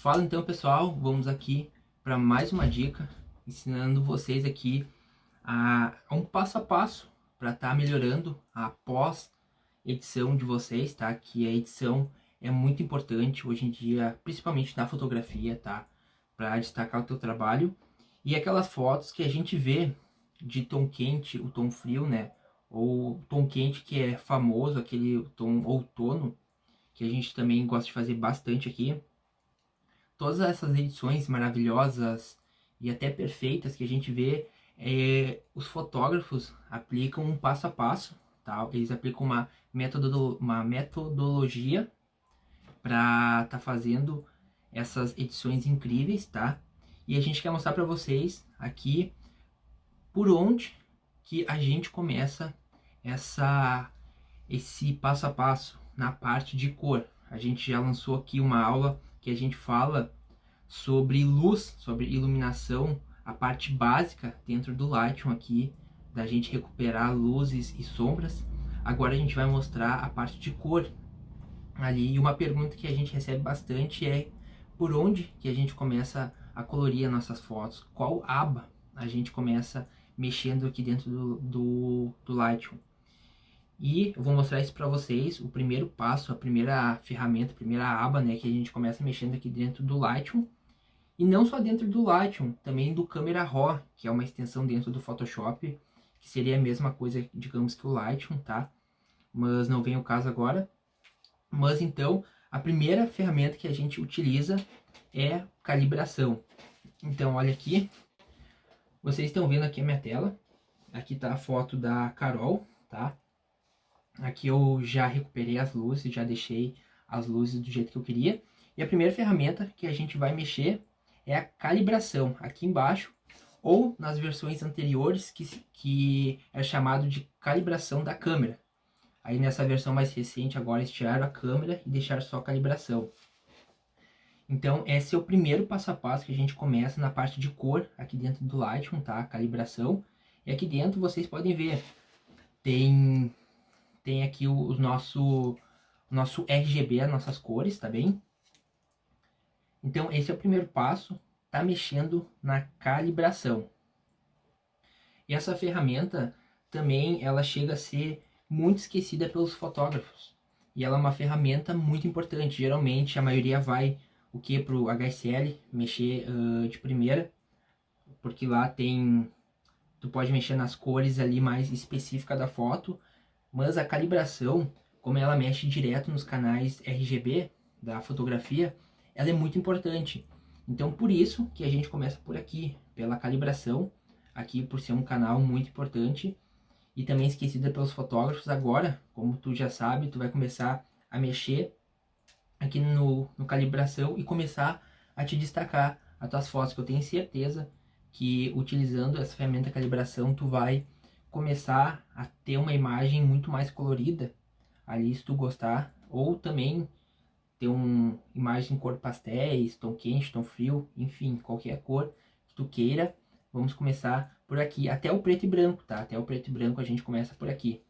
Fala então, pessoal, vamos aqui para mais uma dica, ensinando vocês aqui a um passo a passo para estar melhorando a pós-edição de vocês, tá? Que a edição é muito importante hoje em dia, principalmente na fotografia, tá? Para destacar o teu trabalho. E aquelas fotos que a gente vê de tom quente, o tom frio, né? Ou tom quente que é famoso, aquele tom outono, que a gente também gosta de fazer bastante aqui. Todas essas edições maravilhosas e até perfeitas que a gente vê, os fotógrafos aplicam um passo a passo, tá? Eles aplicam uma metodologia para estar fazendo essas edições incríveis, tá? E a gente quer mostrar para vocês aqui por onde que a gente começa esse passo a passo na parte de cor. A gente já lançou aqui uma aula que a gente fala sobre luz, sobre iluminação, a parte básica dentro do Lightroom aqui, da gente recuperar luzes e sombras. Agora a gente vai mostrar a parte de cor ali, e uma pergunta que a gente recebe bastante é por onde que a gente começa a colorir as nossas fotos, qual aba a gente começa mexendo aqui dentro do Lightroom. E eu vou mostrar isso para vocês, o primeiro passo, a primeira ferramenta, a primeira aba, né, que a gente começa mexendo aqui dentro do Lightroom. E não só dentro do Lightroom, também do Camera Raw, que é uma extensão dentro do Photoshop, que seria a mesma coisa, digamos, que o Lightroom, tá? Mas não vem o caso agora. Mas então, a primeira ferramenta que a gente utiliza é calibração. Então, olha aqui, vocês estão vendo aqui a minha tela. Aqui está a foto da Carol, tá? Aqui eu já recuperei as luzes, já deixei as luzes do jeito que eu queria. E a primeira ferramenta que a gente vai mexer é a calibração, aqui embaixo, ou nas versões anteriores que é chamado de calibração da câmera. Aí nessa versão mais recente agora eles tiraram a câmera e deixaram só a calibração. Então esse é o primeiro passo a passo que a gente começa na parte de cor aqui dentro do Lightroom, tá? A calibração. E aqui dentro vocês podem ver, tem aqui o nosso RGB, as nossas cores, tá bem? Então esse é o primeiro passo, tá mexendo na calibração. E essa ferramenta também ela chega a ser muito esquecida pelos fotógrafos. E ela é uma ferramenta muito importante. Geralmente a maioria vai o que pro HSL mexer de primeira, porque lá tu pode mexer nas cores ali mais específicas da foto, mas a calibração, como ela mexe direto nos canais RGB da fotografia, ela é muito importante. Então por isso que a gente começa por aqui, pela calibração, aqui por ser um canal muito importante e também esquecida pelos fotógrafos. Agora, como tu já sabe, tu vai começar a mexer aqui no calibração e começar a te destacar as tuas fotos, que eu tenho certeza que utilizando essa ferramenta de calibração tu vai começar a ter uma imagem muito mais colorida ali, se tu gostar, ou também ter uma imagem em cor pastéis, tom quente, tom frio, enfim, qualquer cor que tu queira. Vamos começar por aqui, até o preto e branco, tá? Até o preto e branco a gente começa por aqui.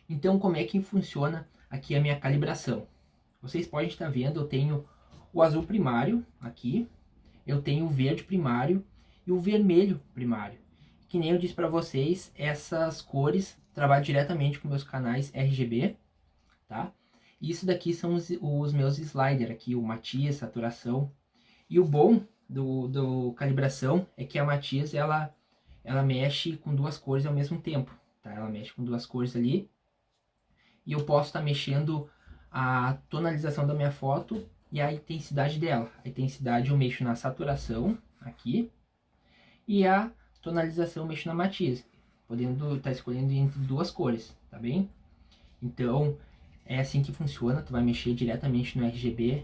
Então, como é que funciona aqui a minha calibração? Vocês podem estar vendo, eu tenho o azul primário aqui, eu tenho o verde primário e o vermelho primário. Que nem eu disse para vocês, essas cores trabalham diretamente com meus canais RGB, tá? Isso daqui são os meus sliders aqui, o matiz, saturação. E o bom do calibração é que a matiz ela mexe com duas cores ao mesmo tempo, tá? Ela mexe com duas cores ali. E eu posso estar mexendo a tonalização da minha foto e a intensidade dela. A intensidade eu mexo na saturação aqui e a tonalização eu mexo na matiz, podendo estar escolhendo entre duas cores, tá bem? Então é assim que funciona. Tu vai mexer diretamente no RGB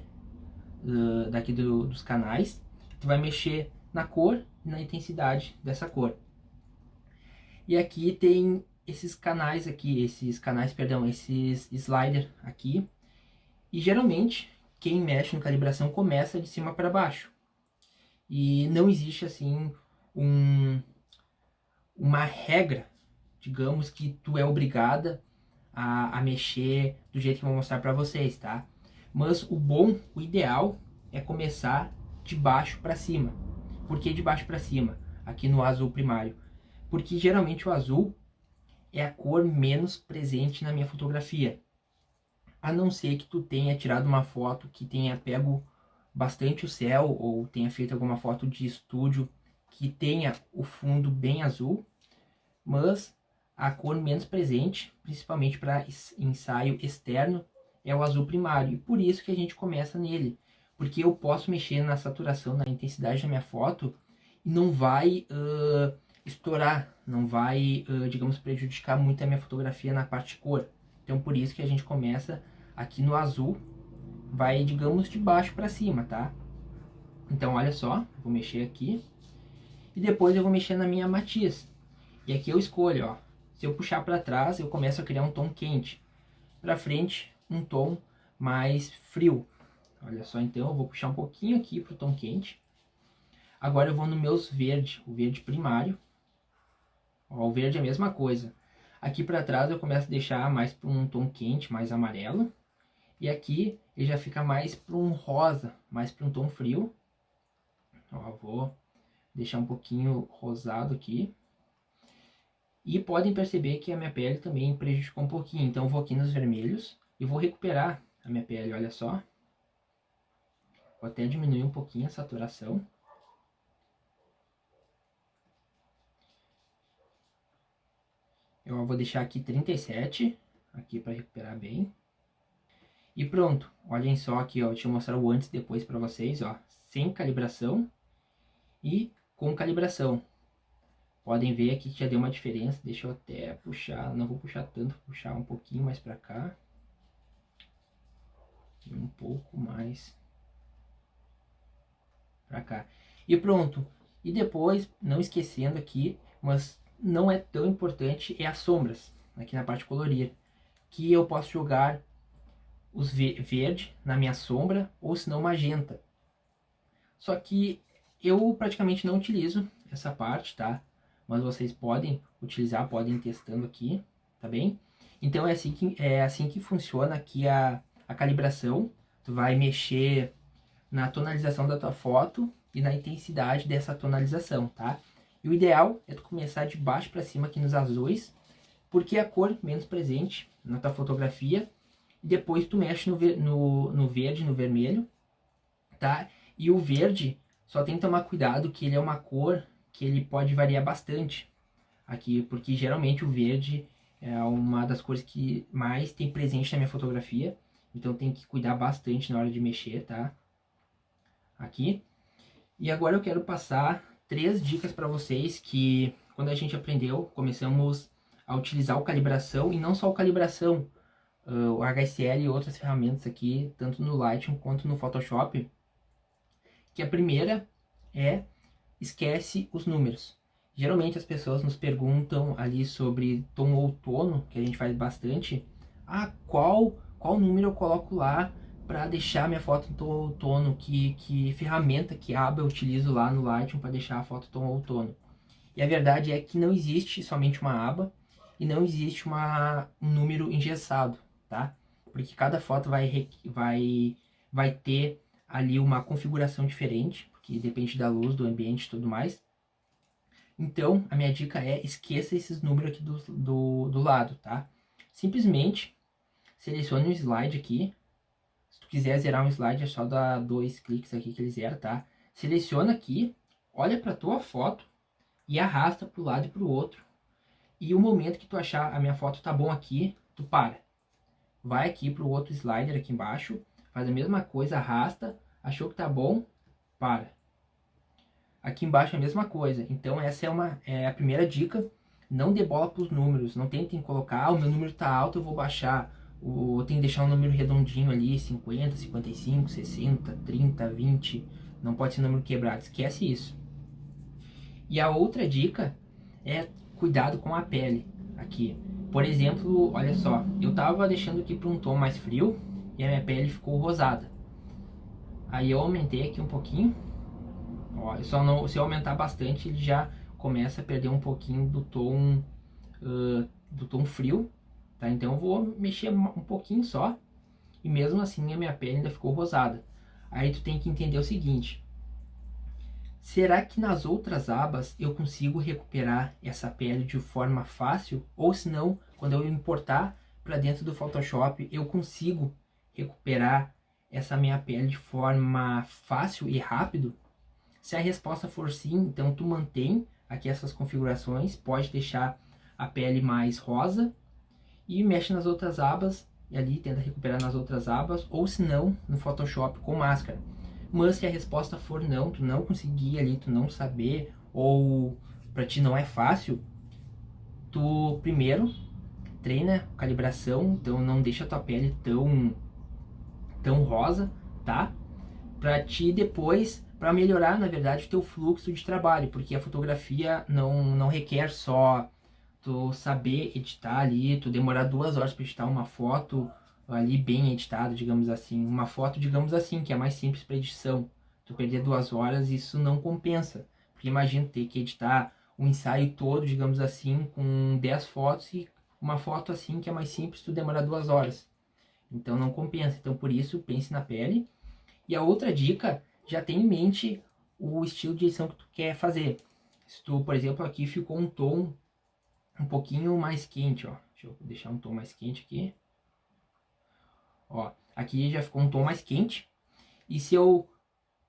daqui dos canais, tu vai mexer na cor e na intensidade dessa cor. E aqui tem esses canais aqui, esses sliders aqui. E geralmente quem mexe no calibração começa de cima para baixo. E não existe assim uma regra, digamos, que tu é obrigada a mexer do jeito que eu vou mostrar para vocês, tá? Mas o ideal é começar de baixo para cima. Por que de baixo para cima? Aqui no azul primário. Porque geralmente o azul é a cor menos presente na minha fotografia. A não ser que tu tenha tirado uma foto que tenha pego bastante o céu, ou tenha feito alguma foto de estúdio que tenha o fundo bem azul, mas a cor menos presente, principalmente para ensaio externo, é o azul primário. E por isso que a gente começa nele, porque eu posso mexer na saturação, na intensidade da minha foto e não vai estourar, não vai, digamos, prejudicar muito a minha fotografia na parte de cor. Então por isso que a gente começa aqui no azul, vai, digamos, de baixo para cima, tá? Então olha só, vou mexer aqui e depois eu vou mexer na minha matiz. E aqui eu escolho, ó, se eu puxar para trás eu começo a criar um tom quente, para frente um tom mais frio. Olha só, então eu vou puxar um pouquinho aqui pro tom quente. Agora eu vou no meus verde, o verde primário. Ó, o verde é a mesma coisa. Aqui para trás eu começo a deixar mais para um tom quente, mais amarelo. E aqui ele já fica mais para um rosa, mais para um tom frio. Ó, vou deixar um pouquinho rosado aqui. E podem perceber que a minha pele também prejudicou um pouquinho. Então eu vou aqui nos vermelhos e vou recuperar a minha pele, olha só. Vou até diminuir um pouquinho a saturação. Eu vou deixar aqui 37, aqui para recuperar bem. E pronto, olhem só aqui, ó, deixa eu mostrar o antes e depois para vocês, ó, sem calibração e com calibração. Podem ver aqui que já deu uma diferença, deixa eu até puxar, não vou puxar tanto, vou puxar um pouquinho mais para cá. E um pouco mais para cá. E pronto, e depois, não esquecendo aqui, mas não é tão importante, é as sombras, aqui na parte colorir, que eu posso jogar os verde na minha sombra, ou se não magenta. Só que eu praticamente não utilizo essa parte, tá? Mas vocês podem utilizar, podem ir testando aqui, tá bem? Então é assim que funciona aqui a calibração. Tu vai mexer na tonalização da tua foto e na intensidade dessa tonalização, tá? E o ideal é tu começar de baixo para cima aqui nos azuis, porque é a cor menos presente na tua fotografia. E depois tu mexe no verde, no vermelho, tá? E o verde, só tem que tomar cuidado que ele é uma cor que ele pode variar bastante aqui, porque geralmente o verde é uma das cores que mais tem presente na minha fotografia. Então tem que cuidar bastante na hora de mexer, tá? Aqui. E agora eu quero passar 3 dicas para vocês que quando a gente aprendeu, começamos a utilizar o calibração, e não só o calibração, o HSL e outras ferramentas aqui, tanto no Lightroom quanto no Photoshop. Que a primeira é esquece os números. Geralmente as pessoas nos perguntam ali sobre tom outono, que a gente faz bastante. Ah, qual número eu coloco lá para deixar minha foto em tom outono? Que ferramenta, que aba eu utilizo lá no Lightroom para deixar a foto tom outono? E a verdade é que não existe somente uma aba e não existe um número engessado, tá? Porque cada foto vai ter ali uma configuração diferente, porque depende da luz, do ambiente e tudo mais. Então, a minha dica é esqueça esses números aqui do lado, tá? Simplesmente selecione um slide aqui. Se tu quiser zerar um slide, é só dar 2 cliques aqui que ele zera, tá? Seleciona aqui, olha para tua foto e arrasta para o lado e para o outro. E o momento que tu achar a minha foto tá bom aqui, tu para. Vai aqui para o outro slider aqui embaixo, faz a mesma coisa, arrasta, achou que tá bom, para. Aqui embaixo é a mesma coisa. Então essa é a primeira dica. Não dê bola para os números. Não tentem colocar, o meu número tá alto, eu vou baixar. Eu tenho que deixar um número redondinho ali, 50, 55, 60, 30, 20. Não pode ser número quebrado. Esquece isso. E a outra dica é cuidado com a pele aqui. Por exemplo, olha só, eu tava deixando aqui para um tom mais frio e a minha pele ficou rosada. Aí eu aumentei aqui um pouquinho. Ó, se eu aumentar bastante, ele já começa a perder um pouquinho do tom frio, tá? Então eu vou mexer um pouquinho só e mesmo assim a minha pele ainda ficou rosada. Aí tu tem que entender o seguinte: será que nas outras abas eu consigo recuperar essa pele de forma fácil? Ou se não, quando eu importar para dentro do Photoshop, eu consigo recuperar essa minha pele de forma fácil e rápido? Se a resposta for sim, então tu mantém aqui essas configurações, pode deixar a pele mais rosa e mexe nas outras abas e ali tenta recuperar nas outras abas, ou se não, no Photoshop com máscara. Mas se a resposta for não, tu não conseguir ali, tu não saber, ou para ti não é fácil, tu primeiro treina calibração, então não deixa a tua pele tão rosa, tá? Para ti depois, para melhorar, na verdade, o teu fluxo de trabalho, porque a fotografia não requer só tu saber editar ali, tu demorar 2 horas para editar uma foto ali bem editada, digamos assim. Uma foto, digamos assim, que é mais simples para edição. Tu perder 2 horas, isso não compensa. Porque imagina ter que editar um ensaio todo, digamos assim, com 10 fotos e uma foto assim que é mais simples, tu demorar 2 horas. Então não compensa. Então por isso, pense na pele. E a outra dica, já tem em mente o estilo de edição que tu quer fazer. Se tu, por exemplo, aqui ficou um tom um pouquinho mais quente, ó. Deixa eu deixar um tom mais quente aqui. Ó, aqui já ficou um tom mais quente. E se eu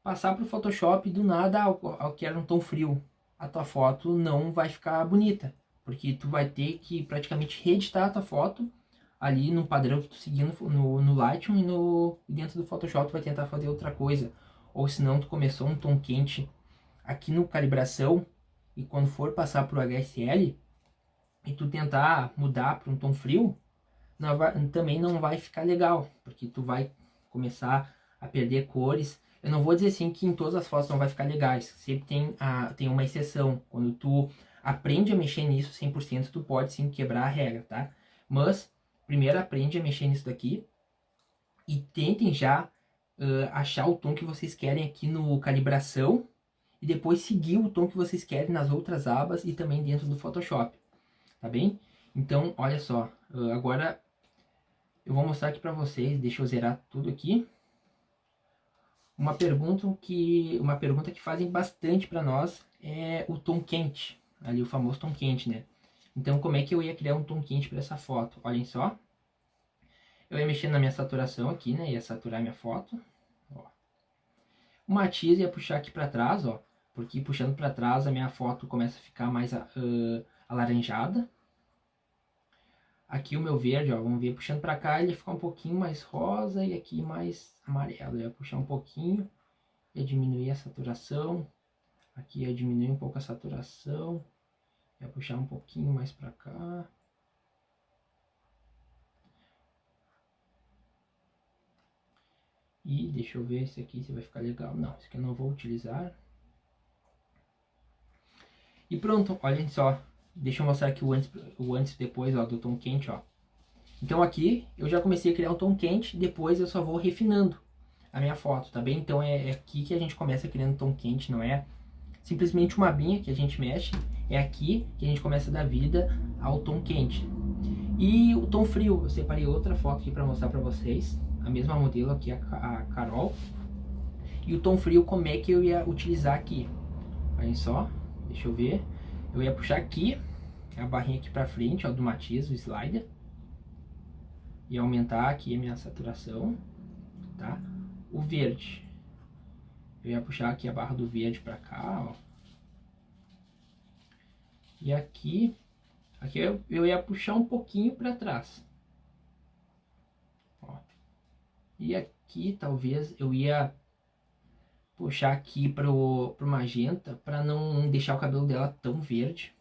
passar para o Photoshop, do nada eu quero um tom frio, a tua foto não vai ficar bonita. Porque tu vai ter que praticamente reeditar a tua foto ali no padrão que tu seguiu no Lightroom e dentro do Photoshop tu vai tentar fazer outra coisa. Ou senão tu começou um tom quente aqui no calibração e quando for passar para o HSL e tu tentar mudar para um tom frio, também não vai ficar legal, porque tu vai começar a perder cores. Eu não vou dizer assim que em todas as fotos não vai ficar legais, sempre tem uma exceção. Quando tu aprende a mexer nisso 100%, tu pode sim quebrar a regra, tá? Mas primeiro aprende a mexer nisso daqui e tentem já achar o tom que vocês querem aqui no calibração e depois seguir o tom que vocês querem nas outras abas e também dentro do Photoshop, tá bem? Então, olha só, agora eu vou mostrar aqui para vocês, deixa eu zerar tudo aqui. Uma pergunta que fazem bastante para nós é o tom quente, ali o famoso tom quente, né? Então, como é que eu ia criar um tom quente para essa foto? Olhem só. Eu ia mexer na minha saturação aqui, né? Ia saturar minha foto. Ó. O matiz ia puxar aqui para trás, ó. Porque puxando para trás a minha foto começa a ficar mais alaranjada. Aqui o meu verde, ó, vamos ver, puxando para cá ele fica um pouquinho mais rosa e aqui mais amarelo. Eu ia puxar um pouquinho, ia diminuir a saturação. Aqui ia diminuir um pouco a saturação. Ia puxar um pouquinho mais para cá. E deixa eu ver esse aqui se vai ficar legal. Não, esse aqui eu não vou utilizar. E pronto, olhem só. Deixa eu mostrar aqui o antes e depois, ó, do tom quente, ó. Então aqui eu já comecei a criar um tom quente, depois eu só vou refinando a minha foto, tá bem? Então é aqui que a gente começa criando tom quente, não é simplesmente uma abinha que a gente mexe, é aqui que a gente começa a dar vida ao tom quente. E o tom frio, eu separei outra foto aqui para mostrar para vocês, a mesma modelo aqui, a Carol. E o tom frio, como é que eu ia utilizar aqui? Olhem só, deixa eu ver. Eu ia puxar aqui, a barrinha aqui para frente, ó, do matiz, o slider. E aumentar aqui a minha saturação, tá? O verde, eu ia puxar aqui a barra do verde para cá, ó. E aqui eu ia puxar um pouquinho para trás, ó. E aqui talvez eu ia puxar aqui pro magenta para não deixar o cabelo dela tão verde.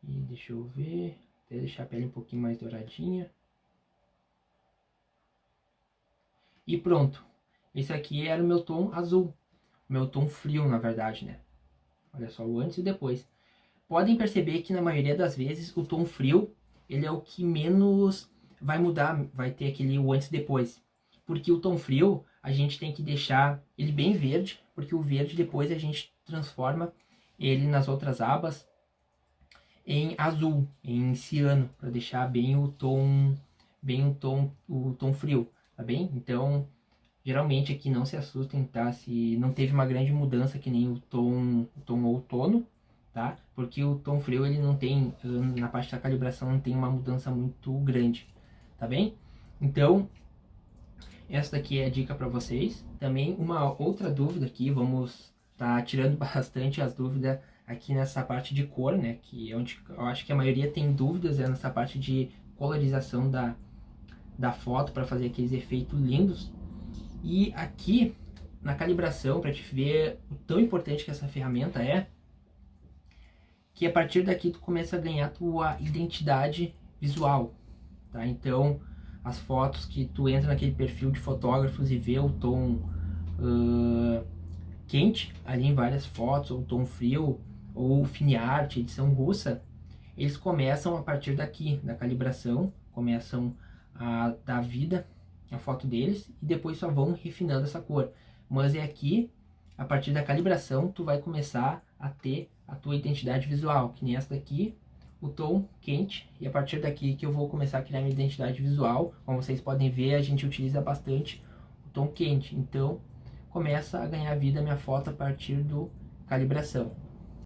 E deixa eu ver, até deixar a pele um pouquinho mais douradinha. E pronto, esse aqui era o meu tom azul, meu tom frio na verdade, né? Olha só o antes e depois. Podem perceber que na maioria das vezes o tom frio, ele é o que menos vai mudar, vai ter aquele o antes e depois. Porque o tom frio, a gente tem que deixar ele bem verde, porque o verde depois a gente transforma ele nas outras abas. em azul, em ciano, para deixar bem o tom frio, tá bem? Então, geralmente aqui não se assustem, tá? Se não teve uma grande mudança que nem o tom outono, tá? Porque o tom frio ele não tem, na parte da calibração não tem uma mudança muito grande, tá bem? Então, essa daqui é a dica para vocês. Também uma outra dúvida aqui, vamos tá tirando bastante as dúvidas aqui nessa parte de cor, né? Que é onde eu acho que a maioria tem dúvidas, é nessa parte de colorização da foto para fazer aqueles efeitos lindos. E aqui na calibração, para te ver o tão importante que essa ferramenta é, que a partir daqui tu começa a ganhar tua identidade visual, tá? Então, as fotos que tu entra naquele perfil de fotógrafos e vê o tom quente ali em várias fotos, ou tom frio, ou fine art, edição russa, eles começam a partir daqui, da calibração, começam a dar vida à foto deles e depois só vão refinando essa cor. Mas é aqui, a partir da calibração, tu vai começar a ter a tua identidade visual, que nem essa daqui, o tom quente, e a partir daqui que eu vou começar a criar minha identidade visual. Como vocês podem ver, a gente utiliza bastante o tom quente, então começa a ganhar vida a minha foto a partir do calibração.